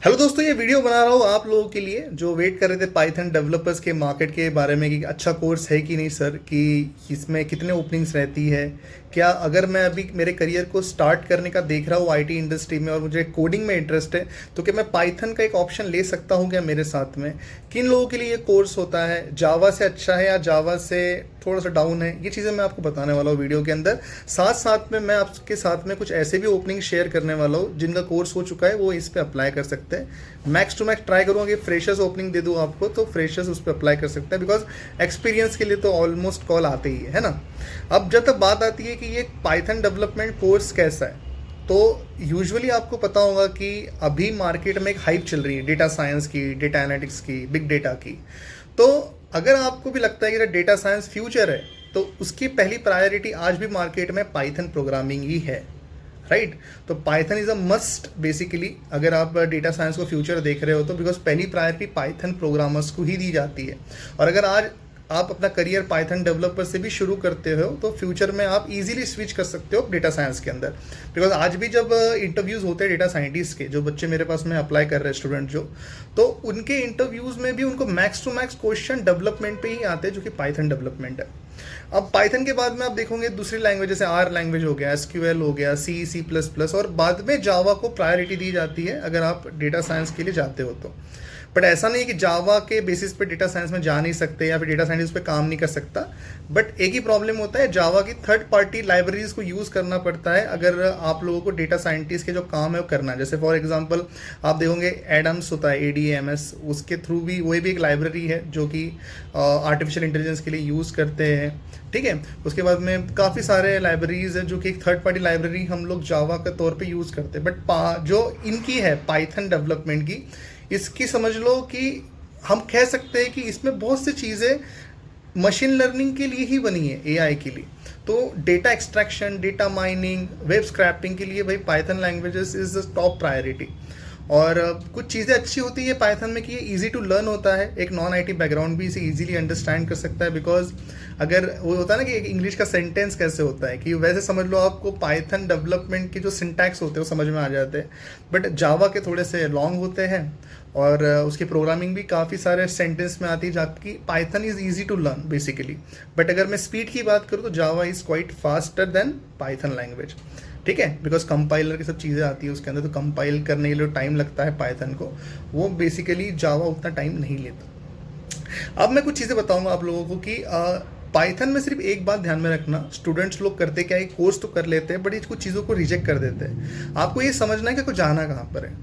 Hello दोस्तों, ये video बना रहा हूँ आप लोगों के लिए जो वेट कर रहे थे पाइथन डेवलपर्स के मार्केट के बारे में कि अच्छा कोर्स है कि नहीं सर, कि इसमें कितने ओपनिंग्स रहती है। क्या अगर मैं अभी मेरे करियर को स्टार्ट करने का देख रहा हूँ आईटी इंडस्ट्री में और मुझे कोडिंग में इंटरेस्ट है, तो क्या मैं पाइथन का एक ऑप्शन ले सकता हूँ क्या मेरे साथ में। किन लोगों के लिए ये कोर्स होता है, जावा से अच्छा है या जावा से थोड़ा सा डाउन है, ये चीज़ें मैं आपको बताने वाला हूँ वीडियो के अंदर। साथ साथ में मैं आपके साथ में कुछ ऐसे भी ओपनिंग शेयर करने वाला हूँ जिनका कोर्स हो चुका है, वो इस पर अप्लाई कर सकते हैं। मैक्स टू मैक्स ट्राई करूँगा कि फ्रेशर्स ओपनिंग दे दूँ आपको, तो फ्रेशर्स उस पर अप्लाई कर सकते हैं, बिकॉज एक्सपीरियंस के लिए तो ऑलमोस्ट कॉल आते ही है ना। अब जब तक बात आती है कि ये पाइथन डेवलपमेंट कोर्स कैसा है, तो यूजुअली आपको पता होगा कि अभी मार्केट में एक हाइप चल रही है डेटा साइंस की, डेटा एनालिटिक्स की, बिग डेटा की। तो अगर आपको भी लगता है कि डेटा साइंस फ्यूचर है, तो उसकी पहली प्रायोरिटी आज भी मार्केट में पाइथन प्रोग्रामिंग ही है, राइट। तो Python is a must basically, अगर आप डेटा साइंस को फ्यूचर देख रहे हो तो, बिकॉज पहली प्रायोरिटी पाइथन प्रोग्रामर्स को ही दी जाती है। और अगर आज आप अपना करियर पाइथन डेवलपर से भी शुरू करते हो तो फ्यूचर में आप इजीली स्विच कर सकते हो डेटा साइंस के अंदर। बिकॉज आज भी जब इंटरव्यूज़ होते हैं डेटा साइंटिस्ट के, जो बच्चे मेरे पास में अप्लाई कर रहे हैं स्टूडेंट जो, तो उनके इंटरव्यूज़ में भी उनको max to max question development पे ही आते हैं, जो कि पाइथन डेवलपमेंट है। अब पाइथन के बाद में आप देखोगे दूसरी लैंग्वेज, जैसे आर लैंग्वेज हो गया, एसक्यूएल हो गया, सी प्लस प्लस, और बाद में जावा को प्रायोरिटी दी जाती है अगर आप डेटा साइंस के लिए जाते हो तो। बट ऐसा नहीं है कि जावा के बेसिस पे डेटा साइंस में जा नहीं सकते या फिर डेटा साइंटिस्ट पे काम नहीं कर सकता। बट एक ही प्रॉब्लम होता है, जावा की थर्ड पार्टी लाइब्रेरीज को यूज़ करना पड़ता है अगर आप लोगों को डेटा साइंटिस्ट के जो काम है वो करना है। जैसे फॉर एग्जांपल आप देखोगे एडम्स होता है, ADAMS, उसके थ्रू भी वही भी एक लाइब्रेरी है जो कि आर्टिफिशियल इंटेलिजेंस के लिए यूज़ करते हैं, ठीक है। उसके बाद में काफ़ी सारे लाइब्रेरीज है जो कि एक थर्ड पार्टी लाइब्रेरी हम लोग जावा के तौर पे यूज़ करते हैं। बट जो इनकी है पाइथन डेवलपमेंट की, इसकी समझ लो कि हम कह सकते हैं कि इसमें बहुत सी चीज़ें मशीन लर्निंग के लिए ही बनी है, AI के लिए। तो data extraction, data mining, web scrapping के लिए भाई Python languages is top priority. और कुछ चीज़ें अच्छी होती है पाइथन में कि ये ईजी टू लर्न होता है, एक नॉन IT बैकग्राउंड भी इसे इजीली अंडरस्टैंड कर सकता है। बिकॉज अगर वो होता है ना कि एक इंग्लिश का सेंटेंस कैसे होता है, कि वैसे समझ लो आपको पाइथन डेवलपमेंट के जो सिंटैक्स होते हैं वो समझ में आ जाते हैं। बट जावा के थोड़े से लॉन्ग होते हैं और उसकी प्रोग्रामिंग भी काफ़ी सारे सेंटेंस में आती है, जबकि Python is easy to learn basically. But अगर मैं स्पीड की बात करूँ तो Java is quite faster than Python language, ठीक है। बिकॉज कंपाइलर की सब चीज़ें आती है उसके अंदर, तो कंपाइल करने के लिए टाइम लगता है पाइथन को, वो बेसिकली जावा उतना टाइम नहीं लेता। अब मैं कुछ चीज़ें बताऊंगा आप लोगों को कि पाइथन में सिर्फ एक बात ध्यान में रखना, स्टूडेंट्स लोग करते क्या है, कोर्स तो कर लेते हैं बट ये कुछ चीज़ों को रिजेक्ट कर देते हैं। आपको ये समझना है कि कुछ जाना कहाँ पर है।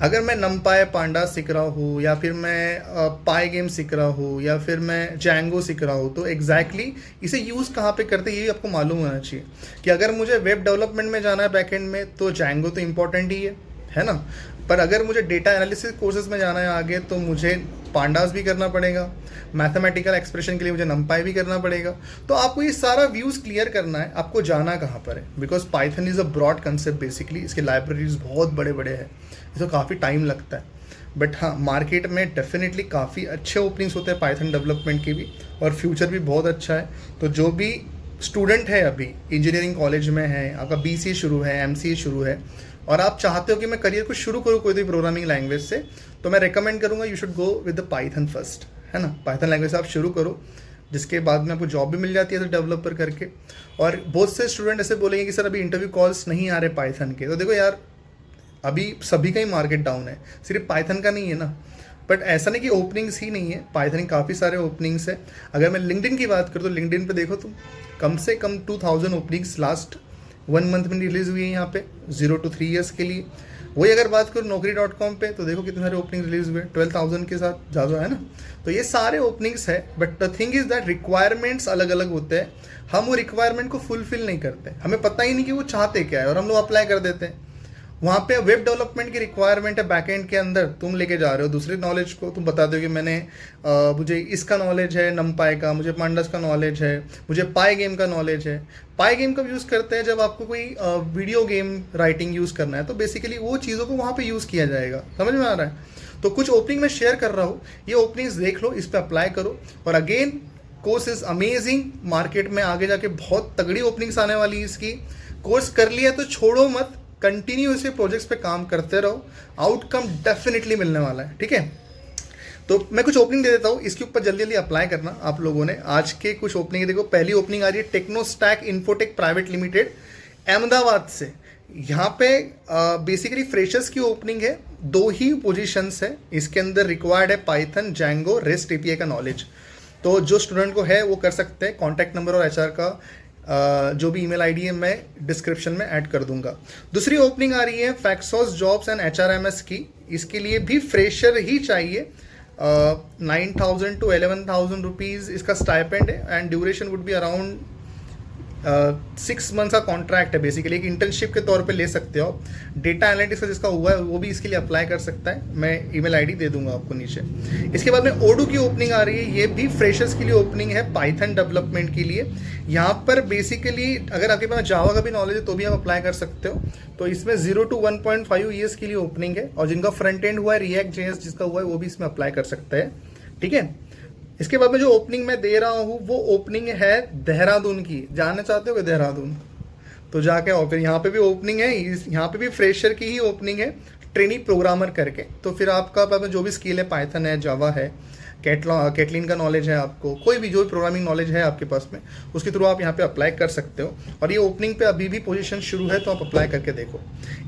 अगर मैं नमपाई पांडा सीख रहा हूँ, या फिर मैं पाई गेम सीख रहा हूँ, या फिर मैं जैंगो सीख रहा हूँ, तो एग्जैक्टली इसे यूज़ कहाँ पे करते हैं ये आपको मालूम होना चाहिए। कि अगर मुझे वेब डेवलपमेंट में जाना है बैकएंड में, तो जैंगो तो इम्पॉर्टेंट ही है ना। पर अगर मुझे डेटा एनालिसिस कोर्सेज में जाना है आगे, तो मुझे पांडास भी करना पड़ेगा, मैथमेटिकल एक्सप्रेशन के लिए मुझे नमपाई भी करना पड़ेगा। तो आपको ये सारा व्यूज़ क्लियर करना है, आपको जाना कहाँ पर है। Because Python is a broad concept basically, इसके लाइब्रेरीज बहुत बड़े बड़े हैं, इसको काफ़ी टाइम लगता है। बट हाँ, मार्केट में डेफिनेटली काफ़ी अच्छे ओपनिंग्स होते हैं पाइथन डेवलपमेंट के भी, और फ्यूचर भी बहुत अच्छा है। तो जो भी स्टूडेंट है अभी इंजीनियरिंग कॉलेज में है, आपका BCA शुरू है, MCA शुरू है, और आप चाहते हो कि मैं करियर को शुरू करूँ कोई भी प्रोग्रामिंग लैंग्वेज से, तो मैं रिकमेंड करूँगा you should go with the Python first, है ना। पाइथन लैंग्वेज से आप शुरू करो, जिसके बाद में आपको जॉब भी मिल जाती है तो डेवलपर करके। और बहुत से स्टूडेंट ऐसे बोलेंगे कि सर अभी इंटरव्यू कॉल्स नहीं आ रहे पाइथन के, तो देखो यार अभी सभी का ही मार्केट डाउन है, सिर्फ पाइथन का नहीं है ना। बट ऐसा नहीं कि ओपनिंग्स ही नहीं है, पाइथन के काफ़ी सारे ओपनिंग्स है। अगर मैं लिंक्डइन की बात करूँ तो लिंक्डइन पे देखो तुम, कम से कम 2000 ओपनिंग्स लास्ट 1 मंथ में रिलीज़ हुई है यहाँ पे 0 to 3 years के लिए। वही अगर बात करूँ naukri.com पे, तो देखो कितने सारे ओपनिंग रिलीज हुए 12,000 के साथ, ज़्यादा है ना। तो ये सारे ओपनिंग्स है, but the thing is that requirements अलग अलग होते हैं। हम वो रिक्वायरमेंट को फुलफिल नहीं करते, हमें पता ही नहीं कि वो चाहते क्या है, और हम लोग अप्लाई कर देते हैं। वहाँ पे वेब डेवलपमेंट की रिक्वायरमेंट है बैकएंड के अंदर, तुम लेके जा रहे हो दूसरे नॉलेज को, तुम बता दो कि मुझे इसका नॉलेज है नमपाई का, मुझे पांडास का नॉलेज है, मुझे पाई गेम का नॉलेज है। पाई गेम कब यूज़ करते हैं, जब आपको कोई वीडियो गेम राइटिंग यूज़ करना है, तो बेसिकली वो चीज़ों को वहाँ पे यूज़ किया जाएगा। समझ में आ रहा है। तो कुछ ओपनिंग मैं शेयर कर रहा हूँ, ये ओपनिंग्स देख लो, इस पर अप्लाई करो। और again course is amazing, market में आगे जाके बहुत तगड़ी ओपनिंग्स आने वाली है इसकी। कोर्स कर लिया तो छोड़ो मत, कंटिन्यू इसे प्रोजेक्ट्स पे काम करते रहो, आउटकम डेफिनेटली मिलने वाला है, ठीक है। तो मैं कुछ ओपनिंग दे देता हूँ, इसके ऊपर जल्दी जल्दी अप्लाई करना आप लोगों ने। आज के कुछ ओपनिंग देखो, पहली ओपनिंग आ रही है टेक्नोस्टैक इन्फोटेक प्राइवेट लिमिटेड अहमदाबाद से। यहाँ पे बेसिकली फ्रेशर्स की ओपनिंग है, 2 ही पोजीशंस है, इसके अंदर रिक्वायर्ड है पाइथन, जैंगो, रेस्ट एपीआई का नॉलेज। तो जो स्टूडेंट को है वो कर सकते हैं। कॉन्टैक्ट नंबर और एचआर का जो भी ईमेल आईडी है मैं डिस्क्रिप्शन में ऐड कर दूंगा। दूसरी ओपनिंग आ रही है फैक्सॉस जॉब्स एंड एचआरएमएस की, इसके लिए भी फ्रेशर ही चाहिए। 9,000 to 11,000 रुपीज़ इसका स्टाइपेंड है and duration would be around 6 months का कॉन्ट्रैक्ट है। बेसिकली एक इंटर्नशिप के तौर पे ले सकते हो आप। डेटा एनालिटिक्स का जिसका हुआ है वो भी इसके लिए अप्लाई कर सकता है, मैं ईमेल आईडी दे दूंगा आपको नीचे। इसके बाद में ओडू की ओपनिंग आ रही है, ये भी फ्रेशर्स के लिए ओपनिंग है पाइथन डेवलपमेंट के लिए। यहाँ पर बेसिकली अगर आपके पास जावा का भी नॉलेज है तो भी आप अप्लाई कर सकते हो। तो इसमें 0 to 1.5 ईयर्स के लिए ओपनिंग है, और जिनका फ्रंट एंड हुआ है रिएक्ट जेएस जिसका हुआ है वो भी इसमें अप्लाई कर सकते हैं, ठीक है। इसके बाद में जो ओपनिंग मैं दे रहा हूँ वो ओपनिंग है देहरादून की। जानना चाहते हो कि देहरादून, तो जाके और फिर यहाँ पे भी ओपनिंग है, यहाँ पे भी फ्रेशर की ही ओपनिंग है, ट्रेनी प्रोग्रामर करके। तो फिर आपका जो भी स्किल है, पाइथन है, जावा है, कैटलिन का नॉलेज है, आपको कोई भी जो भी प्रोग्रामिंग नॉलेज है आपके पास में, उसके थ्रू आप यहाँ पे अप्लाई कर सकते हो। और ये ओपनिंग पे अभी भी पोजीशन शुरू है, तो आप अप्लाई करके देखो।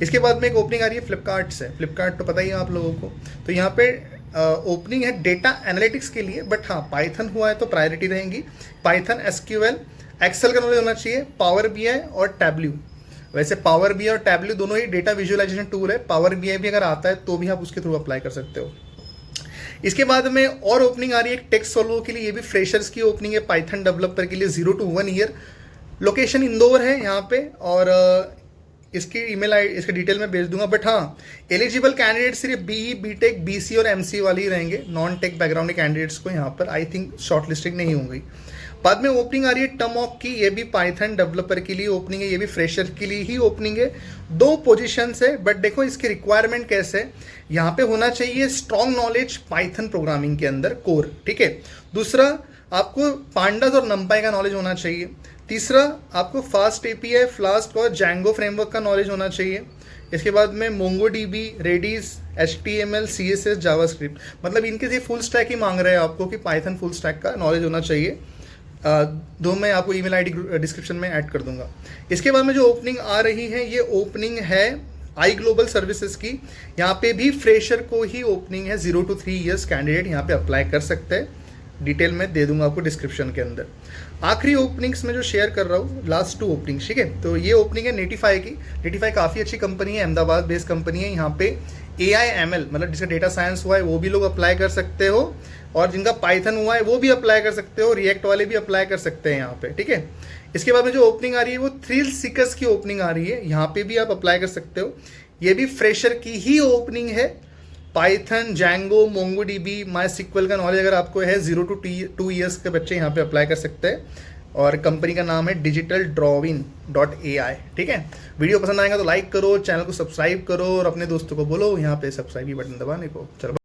इसके बाद में एक ओपनिंग आ रही है फ्लिपकार्ट से। फ्लिपकार्ट तो पता ही है आप लोगों को। तो यहाँ पे ओपनिंग है डेटा एनालिटिक्स के लिए, बट हाँ पाइथन हुआ है तो प्रायोरिटी रहेंगी। पाइथन, एसक्यूएल, एक्सेल का नॉलेज होना चाहिए, पावर बीआई और टैब्ल्यू। वैसे पावर बीआई और टैब्ल्यू दोनों ही डेटा विजुअलाइजेशन टूल है। पावर बीआई भी अगर आता है तो भी आप उसके थ्रू अप्लाई कर सकते हो। इसके बाद में और ओपनिंग आ रही है टेक्स्ट सॉल्वर के लिए, ये भी फ्रेशर्स की ओपनिंग है पाइथन डेवलपर के लिए, 0 to 1 ईयर। लोकेशन इंदौर है यहाँ पे, और इसकी ईमेल आई इसके डिटेल में भेज दूंगा। बट हाँ, एलिजिबल कैंडिडेट सिर्फ बीई, बीटेक, बीसी और एमसी वाले ही रहेंगे। नॉन टेक बैकग्राउंड के कैंडिडेट्स को यहाँ पर आई थिंक शॉर्ट लिस्टिंग नहीं होंगी। बाद में ओपनिंग आ रही है टमॉक की, ये भी पाइथन डेवलपर के लिए ओपनिंग है, ये भी फ्रेशर के लिए ही ओपनिंग है। 2 पोजीशंस है, बट देखो इसकी रिक्वायरमेंट कैसे है। यहाँ पे होना चाहिए स्ट्रॉन्ग नॉलेज पाइथन प्रोग्रामिंग के अंदर, कोर, ठीक है। दूसरा, आपको पांडास और नंपाई का नॉलेज होना चाहिए। तीसरा, आपको फास्ट एपीआई, फ्लास्क और जैंगो फ्रेमवर्क का नॉलेज होना चाहिए। इसके बाद में MongoDB, Redis, HTML, CSS, JavaScript, मतलब इनके से फुल स्टैक ही मांग रहे हैं आपको कि पाइथन फुल स्टैक का नॉलेज होना चाहिए। दो मैं आपको ईमेल आईडी डिस्क्रिप्शन में ऐड कर दूंगा। इसके बाद में जो ओपनिंग आ रही है, ये ओपनिंग है आई ग्लोबल सर्विसेज की। यहाँ पे भी फ्रेशर को ही ओपनिंग है, 0 to 3 ईयर्स कैंडिडेट यहाँ पे अप्लाई कर सकते हैं। डिटेल में दे दूंगा आपको डिस्क्रिप्शन के अंदर। आखिरी ओपनिंग्स में जो शेयर कर रहा हूँ, लास्ट 2 ओपनिंग्स, ठीक है। तो ये ओपनिंग है नेटिफाई की। नेटिफाई काफ़ी अच्छी कंपनी है, अहमदाबाद बेस्ड कंपनी है। यहाँ पे AI/ML मतलब जिसका डेटा साइंस हुआ है वो भी लोग अप्लाई कर सकते हो, और जिनका पाइथन हुआ है वो भी अप्लाई कर सकते हो, रिएक्ट वाले भी अप्लाई कर सकते हैं यहाँ पे, ठीक है। इसके बाद में जो ओपनिंग आ रही है वो थ्रिल सीकर्स की ओपनिंग आ रही है, यहाँ पे भी आप अप्लाई कर सकते हो। ये भी फ्रेशर की ही ओपनिंग है। पाइथन, जैंगो, मोंगोडीबी, माई-SQL का नॉलेज अगर आपको है, 0 to 2 ईयर्स के बच्चे यहाँ पे अप्लाई कर सकते हैं। और कंपनी का नाम है digitaldrawin.ai, ठीक है। वीडियो पसंद आएगा तो लाइक करो, चैनल को सब्सक्राइब करो, और अपने दोस्तों को बोलो यहाँ पे सब्सक्राइब बटन दबाने को। चलो।